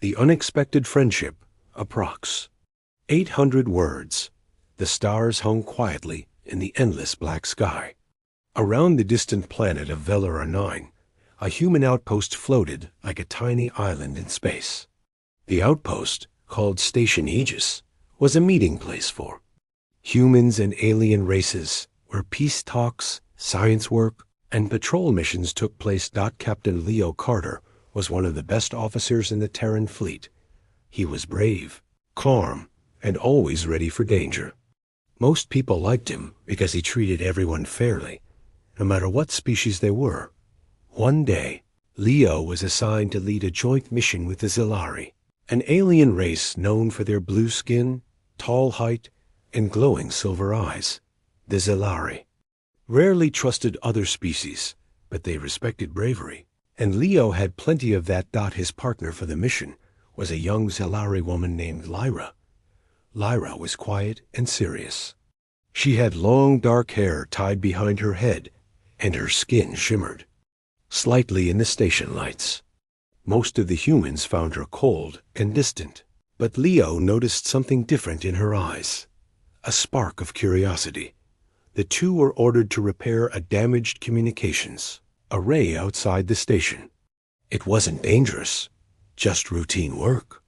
The unexpected friendship, approx. 800 words. The stars hung quietly in the endless black sky. Around the distant planet of Velura 9, a human outpost floated like a tiny island in space. The outpost, called Station Aegis, was a meeting place for humans and alien races, where peace talks, science work, and patrol missions took place. Captain Leo Carter was one of the best officers in the Terran fleet. He was brave, calm, and always ready for danger. Most people liked him because he treated everyone fairly, no matter what species they were. One day, Leo was assigned to lead a joint mission with the Zilari, an alien race known for their blue skin, tall height, and glowing silver eyes. The Zilari rarely trusted other species, but they respected bravery, and Leo had plenty of that. His partner for the mission was a young Zilari woman named Lyra. Lyra was quiet and serious. She had long dark hair tied behind her head, and her skin shimmered slightly in the station lights. Most of the humans found her cold and distant, but Leo noticed something different in her eyes, a spark of curiosity. The two were ordered to repair a damaged communications array outside the station. It wasn't dangerous, just routine work.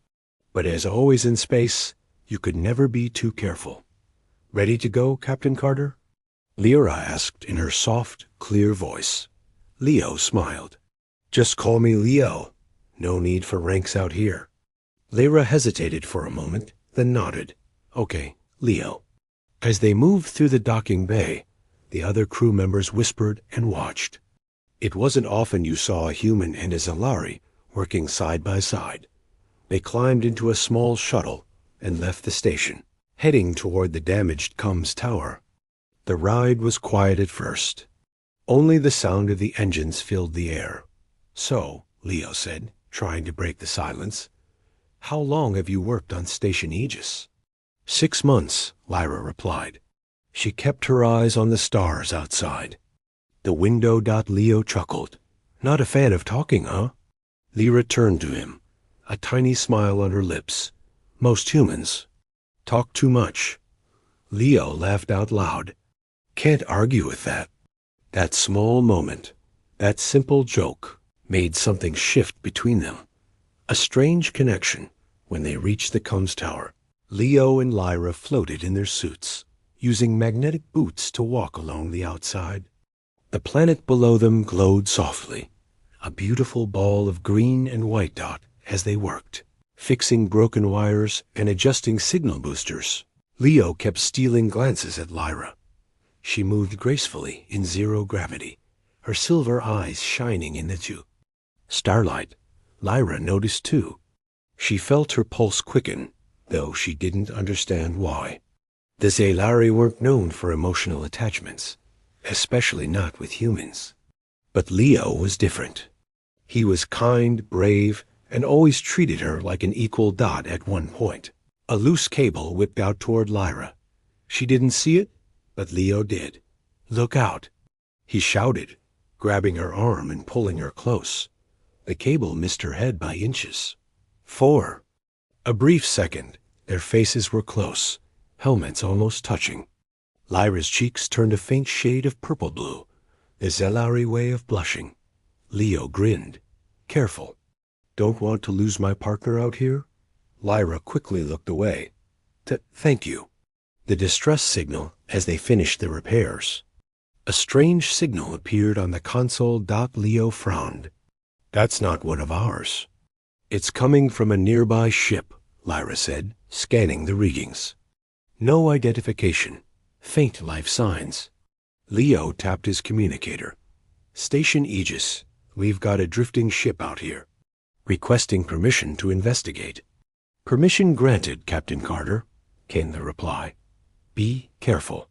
But as always in space, you could never be too careful. "Ready to go, Captain Carter?" Lyra asked in her soft, clear voice. Leo smiled. "Just call me Leo. No need for ranks out here." Lyra hesitated for a moment, then nodded. "Okay, Leo." As they moved through the docking bay, the other crew members whispered and watched. It wasn't often you saw a human and a Zilari working side by side. They climbed into a small shuttle and left the station, heading toward the damaged comms tower. The ride was quiet at first. Only the sound of the engines filled the air. "So," Leo said, trying to break the silence, "how long have you worked on Station Aegis?" 6 months, Lyra replied. She kept her eyes on the stars outside. The window. Leo chuckled. "Not a fan of talking, huh?" Lyra turned to him, a tiny smile on her lips. "Most humans talk too much." Leo laughed out loud. Can't argue with that. That small moment, that simple joke, made something shift between them. A strange connection. When they reached the comms tower, Leo and Lyra floated in their suits, using magnetic boots to walk along the outside. The planet below them glowed softly, a beautiful ball of green and white as they worked, fixing broken wires and adjusting signal boosters. Leo kept stealing glances at Lyra. She moved gracefully in zero gravity, her silver eyes shining in the starlight. Lyra noticed too. She felt her pulse quicken, though she didn't understand why. The Zilari weren't known for emotional attachments, especially not with humans. But Leo was different. He was kind, brave, and always treated her like an equal. At one point, a loose cable whipped out toward Lyra. She didn't see it, but Leo did. "Look out!" He shouted, grabbing her arm and pulling her close. The cable missed her head by inches. 4. A brief second, their faces were close, helmets almost touching. Lyra's cheeks turned a faint shade of purple blue, the Zilari way of blushing. Leo grinned. "Careful. Don't want to lose my partner out here?" Lyra quickly looked away. Thank you." The distress signal as they finished the repairs. A strange signal appeared on the console. Leo frowned. "That's not one of ours." "It's coming from a nearby ship," Lyra said, scanning the readings. "No identification. Faint life signs." Leo tapped his communicator. "Station Aegis, we've got a drifting ship out here. Requesting permission to investigate." "Permission granted, Captain Carter," came the reply. "Be careful."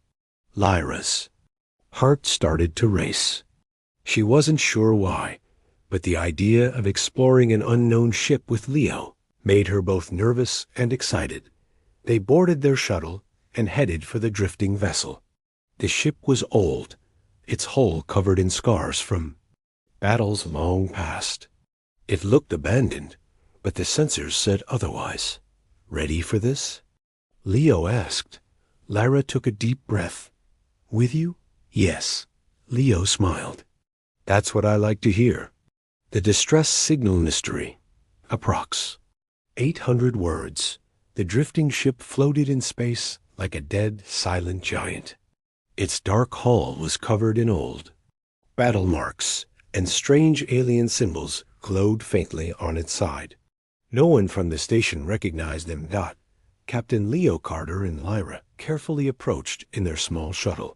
Lyra's heart started to race. She wasn't sure why, but the idea of exploring an unknown ship with Leo made her both nervous and excited. They boarded their shuttle and headed for the drifting vessel. The ship was old, its hull covered in scars from battles long past. It looked abandoned, but the sensors said otherwise. Ready for this? Leo asked. Lyra took a deep breath. With you? Yes. Leo smiled. That's what I like to hear. The distress signal mystery. Approx. 800 words. The drifting ship floated in space like a dead, silent giant. Its dark hull was covered in old battle marks, and strange alien symbols glowed faintly on its side. No one from the station recognized them. Captain Leo Carter and Lyra carefully approached in their small shuttle.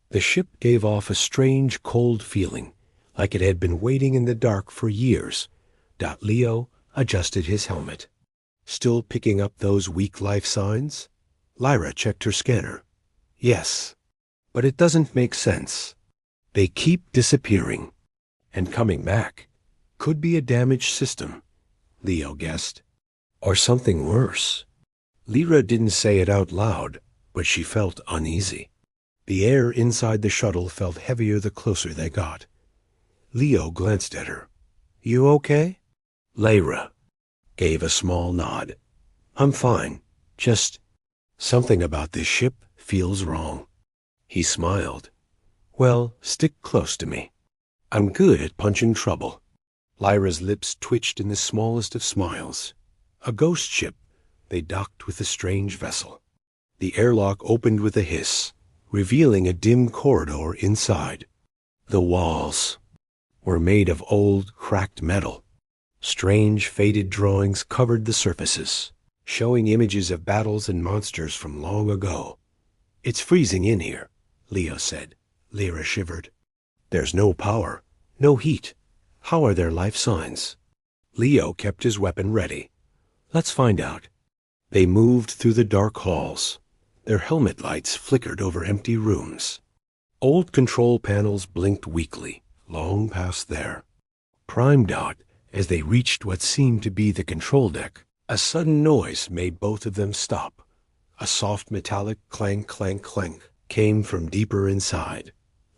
The ship gave off a strange, cold feeling, like it had been waiting in the dark for years. Leo adjusted his helmet. Still picking up those weak life signs? Lyra checked her scanner. Yes, but it doesn't make sense. They keep disappearing and coming back. Could be a damaged system, Leo guessed. Or something worse. Lyra didn't say it out loud, but she felt uneasy. The air inside the shuttle felt heavier the closer they got. Leo glanced at her. You okay? Lyra gave a small nod. I'm fine. Just something about this ship feels wrong. He smiled. Well, stick close to me. I'm good at punching trouble. Lyra's lips twitched in the smallest of smiles. A ghost ship. They docked with a strange vessel. The airlock opened with a hiss, revealing a dim corridor inside. The walls were made of old, cracked metal. Strange, faded drawings covered the surfaces, showing images of battles and monsters from long ago. It's freezing in here, Leo said. Lyra shivered. There's no power, no heat. How are their life signs? Leo kept his weapon ready. Let's find out. They moved through the dark halls. Their helmet lights flickered over empty rooms. Old control panels blinked weakly, long past there. Prime dot, as they reached what seemed to be the control deck, a sudden noise made both of them stop. A soft metallic clank, clank, clank came from deeper inside.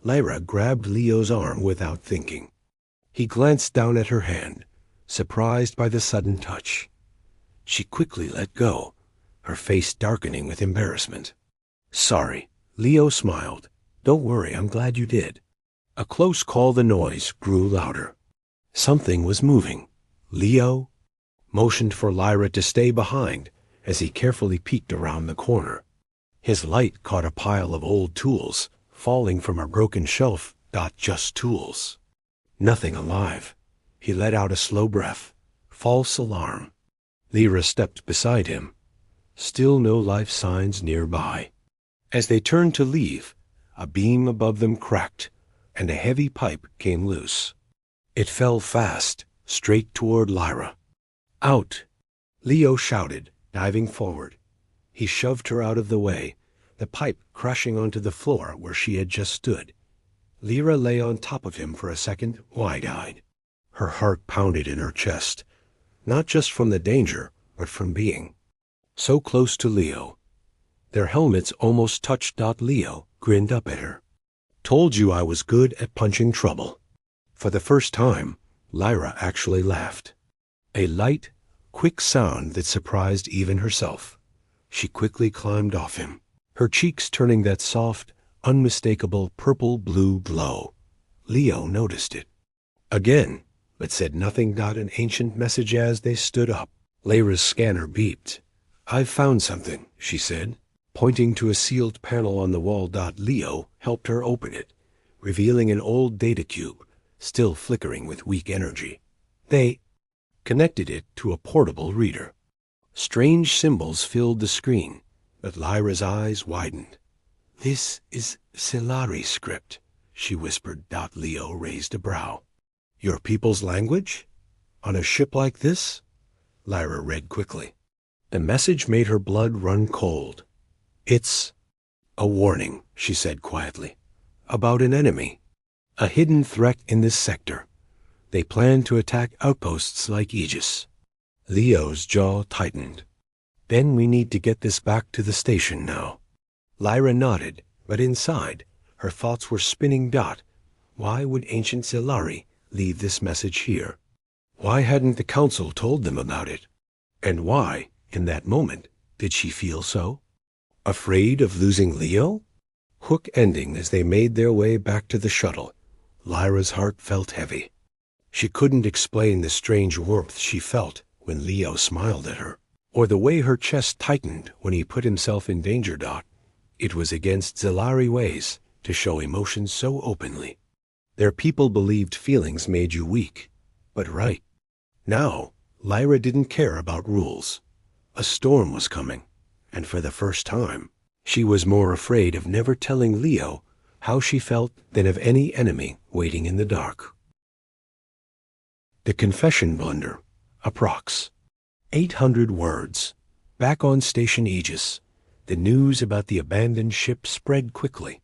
Lyra grabbed Leo's arm without thinking. He glanced down at her hand, surprised by the sudden touch. She quickly let go, her face darkening with embarrassment. Sorry, Leo smiled. Don't worry, I'm glad you did. A close call, the noise grew louder. Something was moving. Leo motioned for Lyra to stay behind as he carefully peeked around the corner. His light caught a pile of old tools falling from a broken shelf. Just tools. Nothing alive. He let out a slow breath. False alarm. Lyra stepped beside him. Still no life signs nearby. As they turned to leave, a beam above them cracked, and a heavy pipe came loose. It fell fast, straight toward Lyra. Out! Leo shouted, diving forward. He shoved her out of the way, the pipe crashing onto the floor where she had just stood. Lyra lay on top of him for a second, wide-eyed. Her heart pounded in her chest, not just from the danger, but from being so close to Leo. Their helmets almost touched. Leo grinned up at her. Told you I was good at punching trouble. For the first time, Lyra actually laughed. A light, quick sound that surprised even herself. She quickly climbed off him, her cheeks turning that soft, unmistakable purple-blue glow. Leo noticed it. Again, but said nothing. An ancient message as they stood up. Lyra's scanner beeped. I've found something, she said, pointing to a sealed panel on the wall. Leo helped her open it, revealing an old data cube, still flickering with weak energy. They connected it to a portable reader. Strange symbols filled the screen, but Lyra's eyes widened. This is Silari script, she whispered. Leo raised a brow. Your people's language? On a ship like this? Lyra read quickly. The message made her blood run cold. It's a warning, she said quietly, about an enemy, a hidden threat in this sector. They plan to attack outposts like Aegis. Leo's jaw tightened. Then we need to get this back to the station now. Lyra nodded, but inside, her thoughts were spinning. Why would ancient Silari leave this message here? Why hadn't the council told them about it? And why, in that moment, did she feel so? Afraid of losing Leo? Hook ending as they made their way back to the shuttle, Lyra's heart felt heavy. She couldn't explain the strange warmth she felt when Leo smiled at her, or the way her chest tightened when he put himself in danger. It was against Zelari ways to show emotions so openly. Their people believed feelings made you weak, but right. Now, Lyra didn't care about rules. A storm was coming, and for the first time, she was more afraid of never telling Leo how she felt than of any enemy waiting in the dark. The confession blunder, approx. 800 words. Back on Station Aegis, the news about the abandoned ship spread quickly.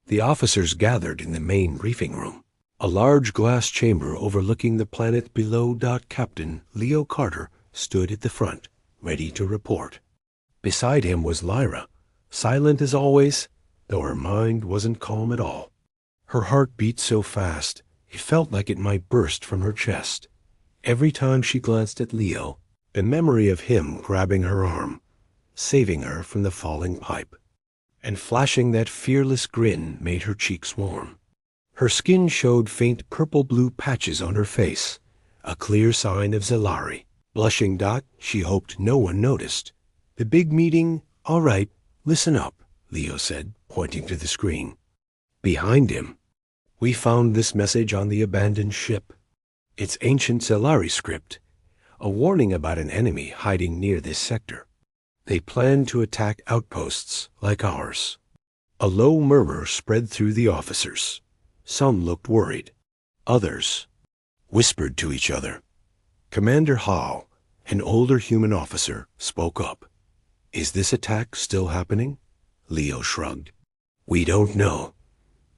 The officers gathered in the main briefing room, a large glass chamber overlooking the planet below. Captain Leo Carter stood at the front, ready to report. Beside him was Lyra, silent as always, though her mind wasn't calm at all. Her heart beat so fast, it felt like it might burst from her chest. Every time she glanced at Leo, the memory of him grabbing her arm, saving her from the falling pipe, and flashing that fearless grin made her cheeks warm. Her skin showed faint purple-blue patches on her face, a clear sign of Zelari. Blushing. She hoped no one noticed. The big meeting, all right, listen up, Leo said, pointing to the screen. Behind him, we found this message on the abandoned ship. It's ancient Zelari script, a warning about an enemy hiding near this sector. They plan to attack outposts like ours. A low murmur spread through the officers. Some looked worried. Others whispered to each other. Commander Howe, an older human officer, spoke up. Is this attack still happening? Leo shrugged. We don't know,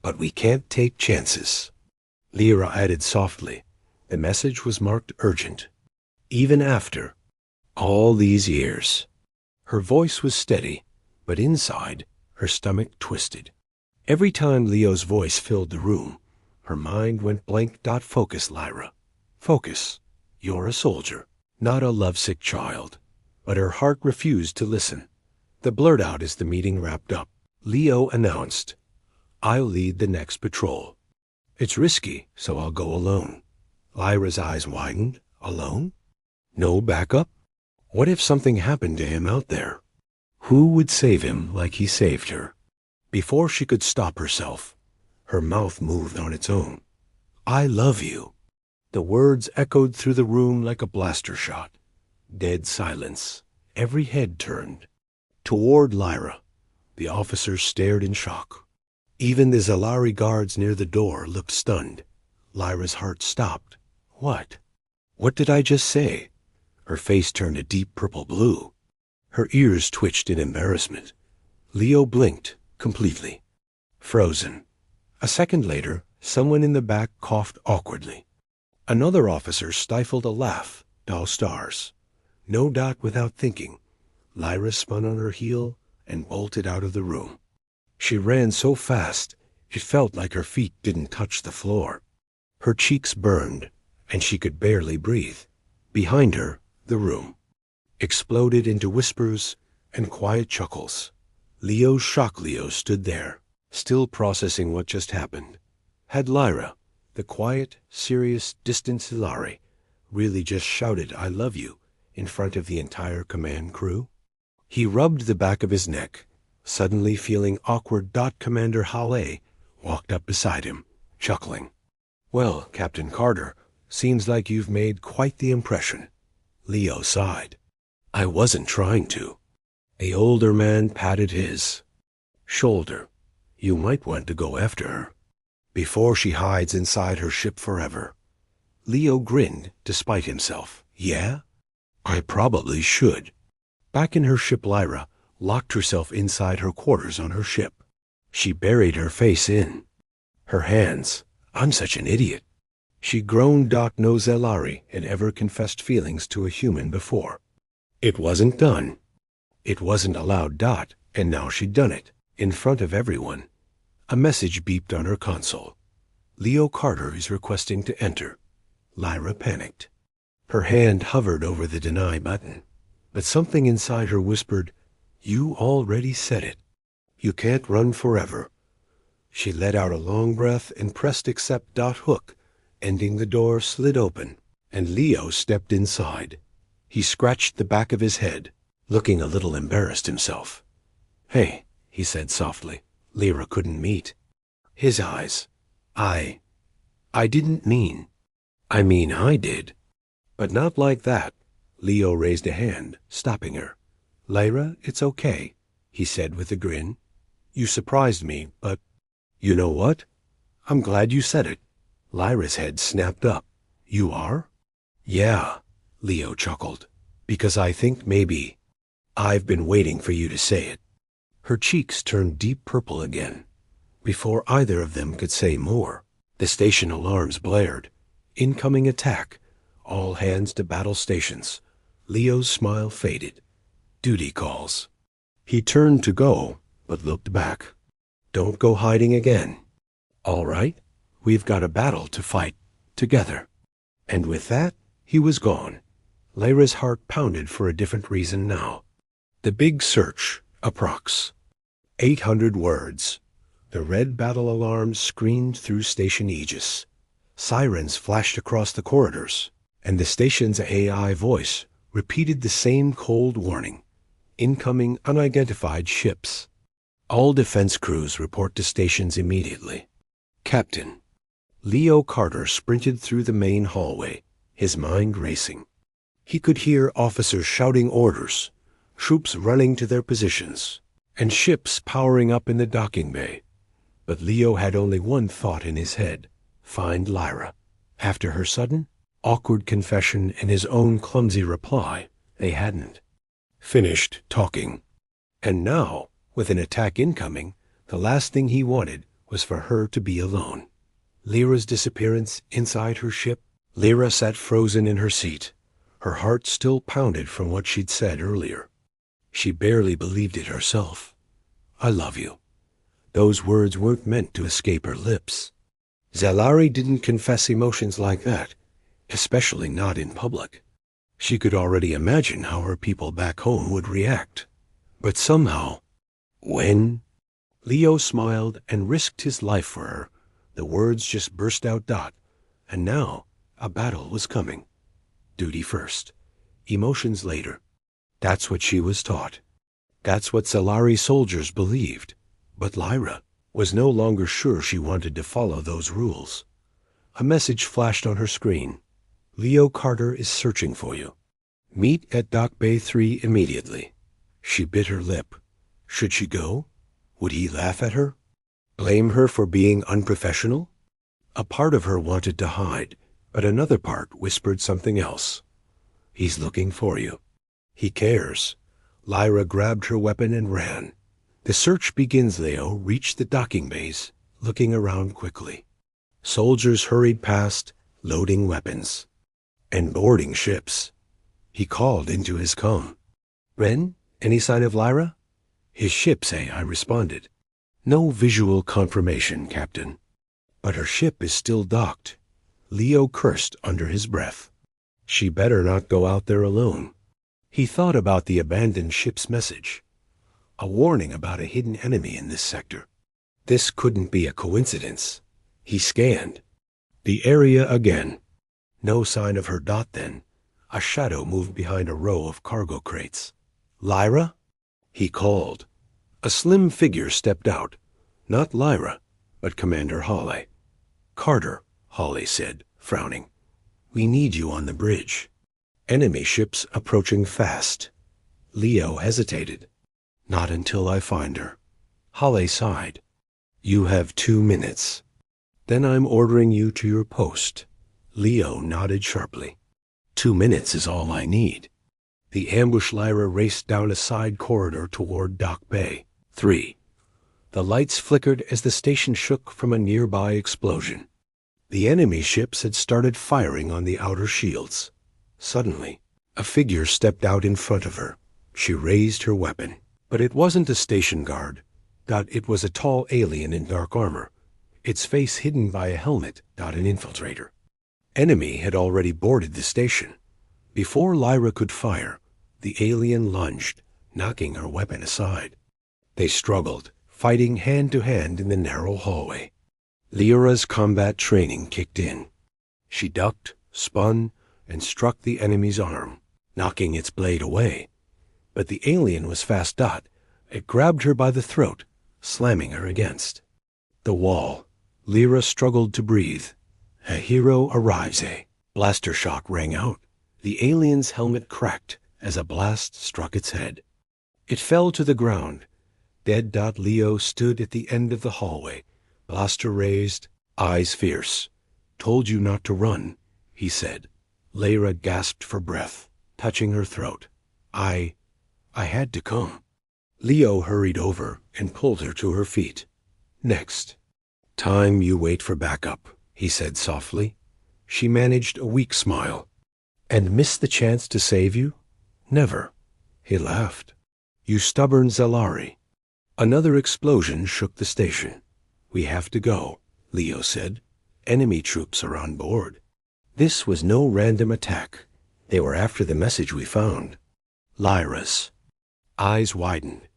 but we can't take chances. Lyra added softly. The message was marked urgent. Even after all these years. Her voice was steady, but inside, her stomach twisted. Every time Leo's voice filled the room, her mind went blank. Focus, Lyra. Focus. You're a soldier, not a lovesick child. But her heart refused to listen. The blurt out as the meeting wrapped up. Leo announced, I'll lead the next patrol. It's risky, so I'll go alone. Lyra's eyes widened. Alone? No backup? What if something happened to him out there? Who would save him like he saved her? Before she could stop herself, her mouth moved on its own. I love you. The words echoed through the room like a blaster shot. Dead silence. Every head turned. Toward Lyra. The officers stared in shock. Even the Zelari guards near the door looked stunned. Lyra's heart stopped. What? What did I just say? Her face turned a deep purple blue. Her ears twitched in embarrassment. Leo blinked completely. Frozen. A second later, someone in the back coughed awkwardly. Another officer stifled a laugh. Dull stars. No doubt without thinking, Lyra spun on her heel and bolted out of the room. She ran so fast, it felt like her feet didn't touch the floor. Her cheeks burned, and she could barely breathe. Behind her, the room exploded into whispers and quiet chuckles. Leo's shock Leo stood there, still processing what just happened. Had Lyra, the quiet, serious, distant Zelari, really just shouted, I love you, in front of the entire command crew? He rubbed the back of his neck, suddenly feeling awkward. Commander Hale walked up beside him, chuckling. Well, Captain Carter, seems like you've made quite the impression. Leo sighed. I wasn't trying to. The older man patted his shoulder. You might want to go after her before she hides inside her ship forever. Leo grinned despite himself. Yeah? I probably should. Back in her ship, Lyra locked herself inside her quarters on her ship. She buried her face in her hands. I'm such an idiot. She groaned. No Zelari had ever confessed feelings to a human before. It wasn't done. It wasn't allowed. And now she'd done it, in front of everyone. A message beeped on her console. Leo Carter is requesting to enter. Lyra panicked. Her hand hovered over the deny button, but something inside her whispered, "You already said it. You can't run forever." She let out a long breath and pressed accept. Hook, ending the door slid open, and Leo stepped inside. He scratched the back of his head, looking a little embarrassed himself. "Hey," he said softly. Lyra couldn't meet his eyes. I didn't mean. I mean, I did. But not like that." Leo raised a hand, stopping her. "Lyra, it's okay," he said with a grin. "You surprised me, but you know what? I'm glad you said it." Lyra's head snapped up. "You are?" "Yeah," Leo chuckled, "because I think maybe I've been waiting for you to say it." Her cheeks turned deep purple again. Before either of them could say more, the station alarms blared. "Incoming attack. All hands to battle stations." Leo's smile faded. "Duty calls." He turned to go, but looked back. "Don't go hiding again. All right? We've got a battle to fight together." And with that, he was gone. Lyra's heart pounded for a different reason now. The big search, approx. 800 words. The red battle alarms screamed through station aegis. Sirens flashed across the corridors, and the station's AI voice repeated the same cold warning. "Incoming unidentified ships. All defense crews report to stations immediately." "Captain." Leo Carter sprinted through the main hallway, his mind racing. He could hear officers shouting orders, troops running to their positions, and ships powering up in the docking bay. But Leo had only one thought in his head: find Lyra. After her sudden, awkward confession and his own clumsy reply, they hadn't finished talking. And now, with an attack incoming, the last thing he wanted was for her to be alone. Lyra's disappearance inside her ship. Lyra sat frozen in her seat. Her heart still pounded from what she'd said earlier. She barely believed it herself. "I love you." Those words weren't meant to escape her lips. Zalari didn't confess emotions like that, especially not in public. She could already imagine how her people back home would react. But somehow, when Leo smiled and risked his life for her, the words just burst out. And now a battle was coming. Duty first, emotions later. That's what she was taught. That's what Zalari soldiers believed. But Lyra was no longer sure she wanted to follow those rules. A message flashed on her screen. "Leo Carter is searching for you. Meet at Dock Bay 3 immediately." She bit her lip. Should she go? Would he laugh at her? Blame her for being unprofessional? A part of her wanted to hide, but another part whispered something else. "He's looking for you. He cares." Lyra grabbed her weapon and ran. "The search begins." Leo reached the docking bays, looking around quickly. Soldiers hurried past, loading weapons and boarding ships. He called into his comm. "Ren, any sign of Lyra?" His ship's AI responded. "No visual confirmation, Captain. But her ship is still docked." Leo cursed under his breath. She better not go out there alone. He thought about the abandoned ship's message. A warning about a hidden enemy in this sector. This couldn't be a coincidence. He scanned the area again. No sign of her. Then a shadow moved behind a row of cargo crates. "Lyra?" he called. A slim figure stepped out. Not Lyra, but Commander Hawley. "Carter," Hawley said, frowning. "We need you on the bridge. Enemy ships approaching fast." Leo hesitated. "Not until I find her." Hawley sighed. "You have 2 minutes. Then I'm ordering you to your post." Leo nodded sharply. 2 minutes is all I need." The ambush Lyra raced down a side corridor toward Dock Bay 3. The lights flickered as the station shook from a nearby explosion. The enemy ships had started firing on the outer shields. Suddenly, a figure stepped out in front of her. She raised her weapon. But it wasn't a station guard. It was a tall alien in dark armor, its face hidden by a helmet. An infiltrator. Enemy had already boarded the station. Before Lyra could fire, the alien lunged, knocking her weapon aside. They struggled, fighting hand-to-hand in the narrow hallway. Lyra's combat training kicked in. She ducked, spun, and struck the enemy's arm, knocking its blade away. But the alien was fast. It grabbed her by the throat, slamming her against the wall. Lyra struggled to breathe. A hero arrives. A blaster shock rang out. The alien's helmet cracked as a blast struck its head. It fell to the ground. Dead. Leo stood at the end of the hallway, blaster raised, eyes fierce. "Told you not to run," he said. Lyra gasped for breath, touching her throat. I had to come." Leo hurried over and pulled her to her feet. "Next time you wait for backup," he said softly. She managed a weak smile. "And miss the chance to save you? Never." He laughed. "You stubborn Zalari." Another explosion shook the station. "We have to go," Leo said. "Enemy troops are on board." This was no random attack. They were after the message we found. Lyra's. Eyes widened.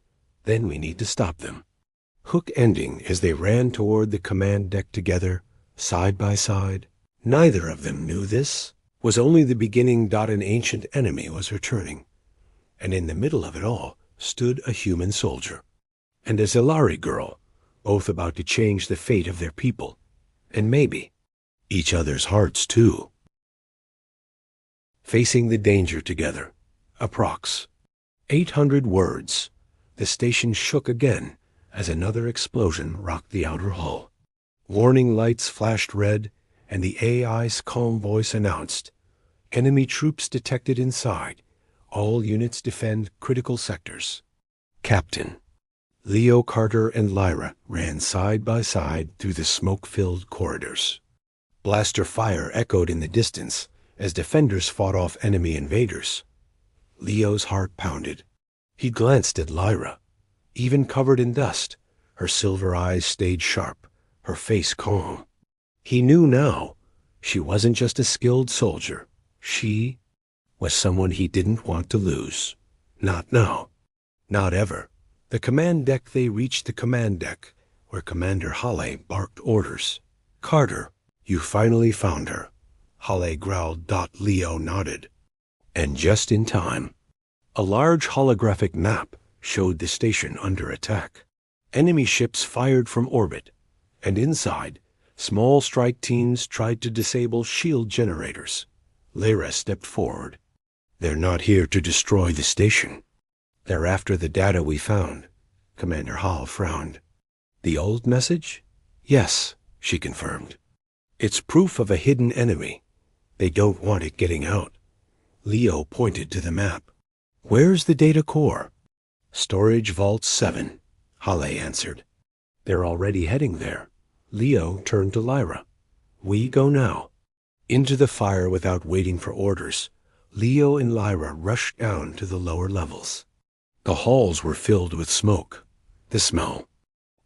"Then we need to stop them." Hook ending as they ran toward the command deck together, side by side. Neither of them knew this was only the beginning. An ancient enemy was returning. And in the middle of it all stood a human soldier and a Zalari girl, both about to change the fate of their people, and maybe each other's hearts too. Facing the danger together. Approx. 800 words. The station shook again as another explosion rocked the outer hull. Warning lights flashed red, and the AI's calm voice announced, "Enemy troops detected inside. All units defend critical sectors." Captain. Leo, Carter, and Lyra ran side by side through the smoke-filled corridors. Blaster fire echoed in the distance as defenders fought off enemy invaders. Leo's heart pounded. He glanced at Lyra. Even covered in dust, her silver eyes stayed sharp, her face calm. He knew now she wasn't just a skilled soldier. She was someone he didn't want to lose. Not now. Not ever. The command deck. They reached the command deck, where Commander Halle barked orders. "Carter, you finally found her," Halle growled. Leo nodded. And just in time. A large holographic map showed the station under attack. Enemy ships fired from orbit, and inside, small strike teams tried to disable shield generators. Lyra stepped forward. "They're not here to destroy the station. They're after the data we found." Commander Hall frowned. "The old message?" "Yes," she confirmed. "It's proof of a hidden enemy. They don't want it getting out." Leo pointed to the map. "Where's the data core?" "Storage Vault 7, Halle answered. "They're already heading there." Leo turned to Lyra. "We go now." Into the fire without waiting for orders, Leo and Lyra rushed down to the lower levels. The halls were filled with smoke, the smell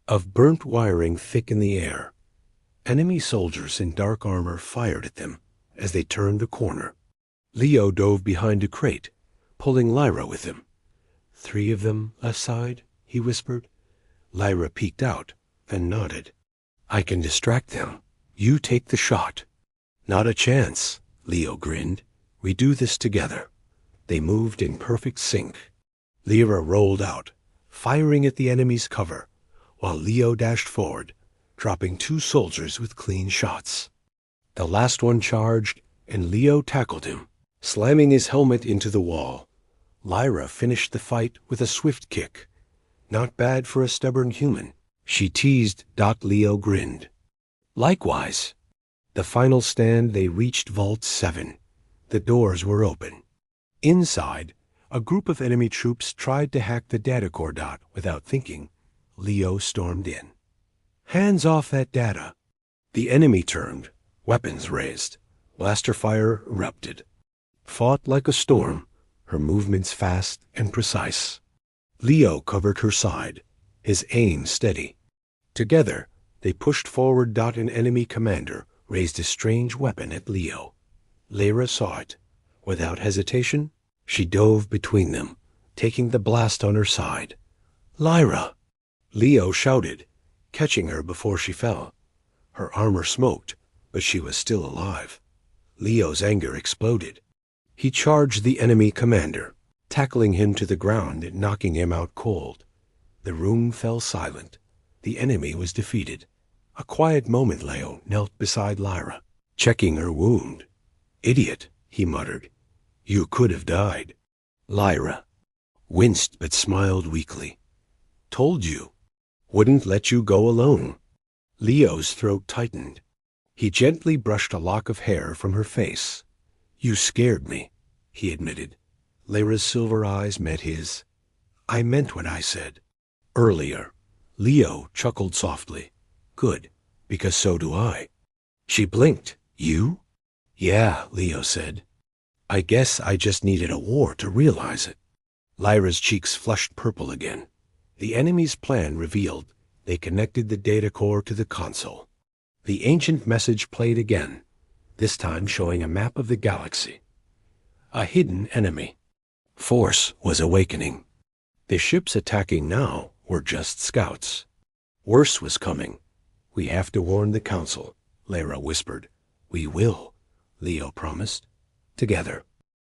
of burnt wiring thick in the air. Enemy soldiers in dark armor fired at them as they turned the corner. Leo dove behind a crate, pulling Lyra with him. "3 of them left side," he whispered. Lyra peeked out, then nodded. "I can distract them. You take the shot." "Not a chance," Leo grinned. "We do this together." They moved in perfect sync. Lyra rolled out, firing at the enemy's cover, while Leo dashed forward, dropping 2 soldiers with clean shots. The last one charged, and Leo tackled him, slamming his helmet into the wall. Lyra finished the fight with a swift kick. "Not bad for a stubborn human," she teased. Leo grinned. "Likewise." The final stand. They reached Vault 7. The doors were open. Inside, a group of enemy troops tried to hack the data core. Without thinking, Leo stormed in. "Hands off that data." The enemy turned, weapons raised. Blaster fire erupted. Fought like a storm, her movements fast and precise. Leo covered her side, his aim steady. Together, they pushed forward. An enemy commander raised a strange weapon at Leo. Lyra saw it, Without hesitation, she dove between them, taking the blast on her side. "Lyra!" Leo shouted, catching her before she fell. Her armor smoked, but she was still alive. Leo's anger exploded. He charged the enemy commander, tackling him to the ground and knocking him out cold. The room fell silent. The enemy was defeated. A quiet moment Leo knelt beside Lyra, checking her wound. "Idiot," he muttered. "You could have died." Lyra winced but smiled weakly. "Told you. Wouldn't let you go alone." Leo's throat tightened. He gently brushed a lock of hair from her face. "You scared me," he admitted. Lyra's silver eyes met his. "I meant what I said." "Earlier." Leo chuckled softly. "Good, because so do I." She blinked. "You?" "Yeah," Leo said. "I guess I just needed a war to realize it." Lyra's cheeks flushed purple again. The enemy's plan revealed. They connected the data core to the console. The ancient message played again, this time showing a map of the galaxy. A hidden enemy. Force was awakening. The ships attacking now were just scouts. Worse was coming. "We have to warn the council," Lyra whispered. "We will," Leo promised. Together.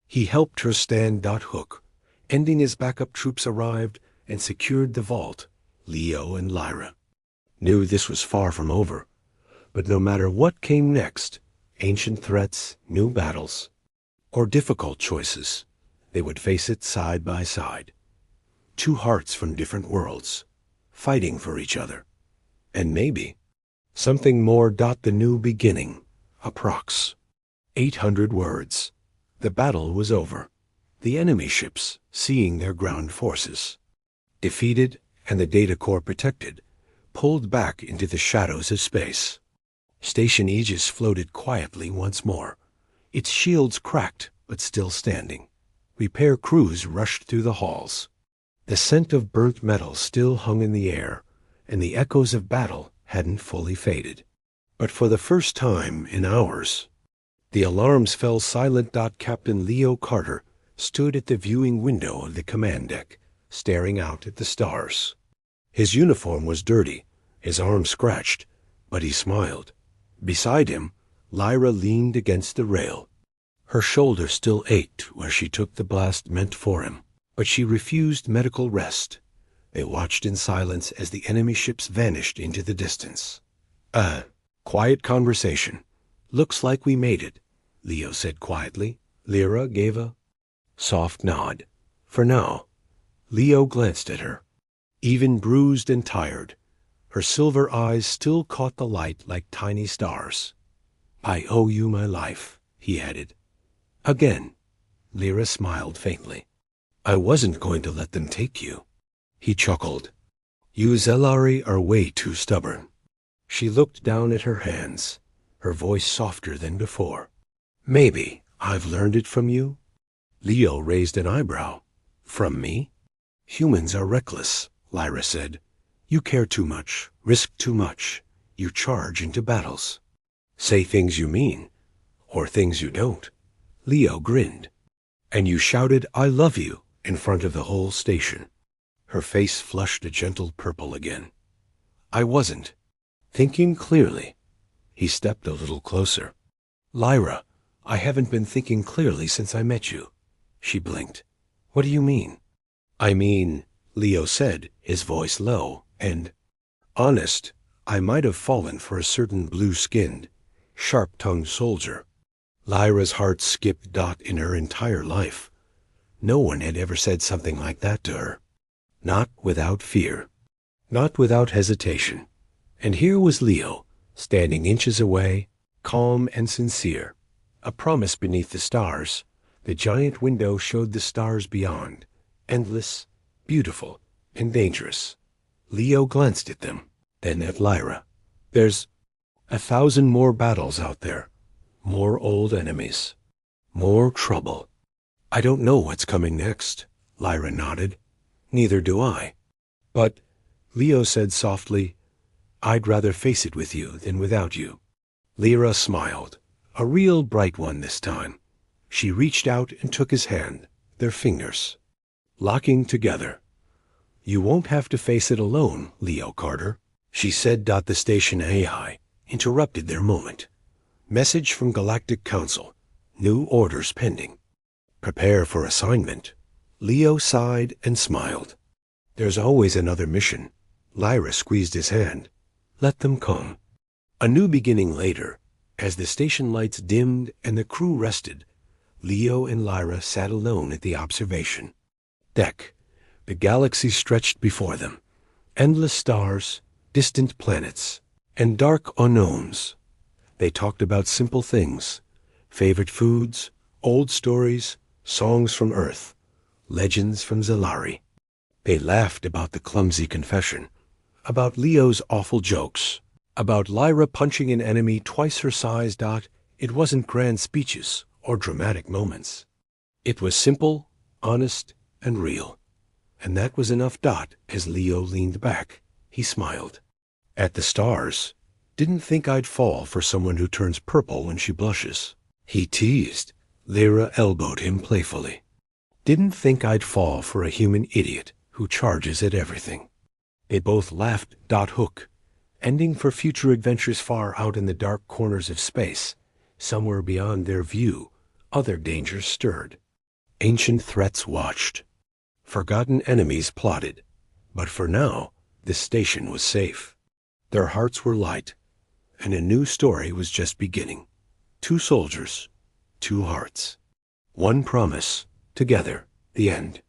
He helped her stand .hook. Ending as backup troops arrived and secured the vault, Leo and Lyra knew this was far from over. But no matter what came next, ancient threats, new battles, or difficult choices, they would face it side by side. Two hearts from different worlds, fighting for each other. And maybe something more. The new beginning, approx. 800 words. The battle was over. The enemy ships, seeing their ground forces defeated and the data core protected, pulled back into the shadows of space. Station Aegis floated quietly once more, its shields cracked but still standing. Repair crews rushed through the halls. The scent of burnt metal still hung in the air, and the echoes of battle hadn't fully faded. But for the first time in hours, the alarms fell silent. Captain Leo Carter stood at the viewing window of the command deck, staring out at the stars. His uniform was dirty, his arm scratched, but he smiled. Beside him, Lyra leaned against the rail. Her shoulder still ached where she took the blast meant for him, but she refused medical rest. They watched in silence as the enemy ships vanished into the distance. Quiet conversation. "Looks like we made it," Leo said quietly. Lyra gave a soft nod. "For now." Leo glanced at her. Even bruised and tired, her silver eyes still caught the light like tiny stars. "I owe you my life," he added. "Again." Lyra smiled faintly. "I wasn't going to let them take you." He chuckled. "You Zelari are way too stubborn." She looked down at her hands, her voice softer than before. "Maybe I've learned it from you?" Leo raised an eyebrow. "From me?" "Humans are reckless," Lyra said. "You care too much, risk too much. You charge into battles. Say things you mean, or things you don't." Leo grinned. "And you shouted, 'I love you,' in front of the whole station." Her face flushed a gentle purple again. "I wasn't thinking clearly." He stepped a little closer. "Lyra, I haven't been thinking clearly since I met you." She blinked. "What do you mean?" "I mean," Leo said, his voice low, and honest, "I might have fallen for a certain blue-skinned, sharp-tongued soldier." Lyra's heart skipped. In her entire life, no one had ever said something like that to her. Not without fear. Not without hesitation. And here was Leo, standing inches away, calm and sincere. A promise beneath the stars. The giant window showed the stars beyond, endless, beautiful, and dangerous. Leo glanced at them, then at Lyra. "There's 1,000 more battles out there, more old enemies, more trouble." "I don't know what's coming next," Lyra nodded. "Neither do I. But," Leo said softly, "I'd rather face it with you than without you." Lyra smiled, a real bright one this time. She reached out and took his hand, their fingers locking together. "You won't have to face it alone, Leo Carter," she said. The station AI interrupted their moment. "Message from Galactic Council. New orders pending. Prepare for assignment." Leo sighed and smiled. "There's always another mission." Lyra squeezed his hand. "Let them come." A new beginning later, as the station lights dimmed and the crew rested, Leo and Lyra sat alone at the observation deck. The galaxy stretched before them. Endless stars, distant planets, and dark unknowns. They talked about simple things: favorite foods, old stories, songs from Earth, legends from Zalari. They laughed about the clumsy confession, about Leo's awful jokes, about Lyra punching an enemy twice her size. It wasn't grand speeches or dramatic moments. It was simple, honest, and real. And that was enough. As Leo leaned back, he smiled at the stars. "Didn't think I'd fall for someone who turns purple when she blushes," he teased. Lyra elbowed him playfully. "Didn't think I'd fall for a human idiot who charges at everything." They both laughed. Hook, ending for future adventures far out in the dark corners of space, somewhere beyond their view. Other dangers stirred. Ancient threats watched. Forgotten enemies plotted. But for now, the station was safe. Their hearts were light, and a new story was just beginning. Two soldiers, two hearts. One promise, together, the end.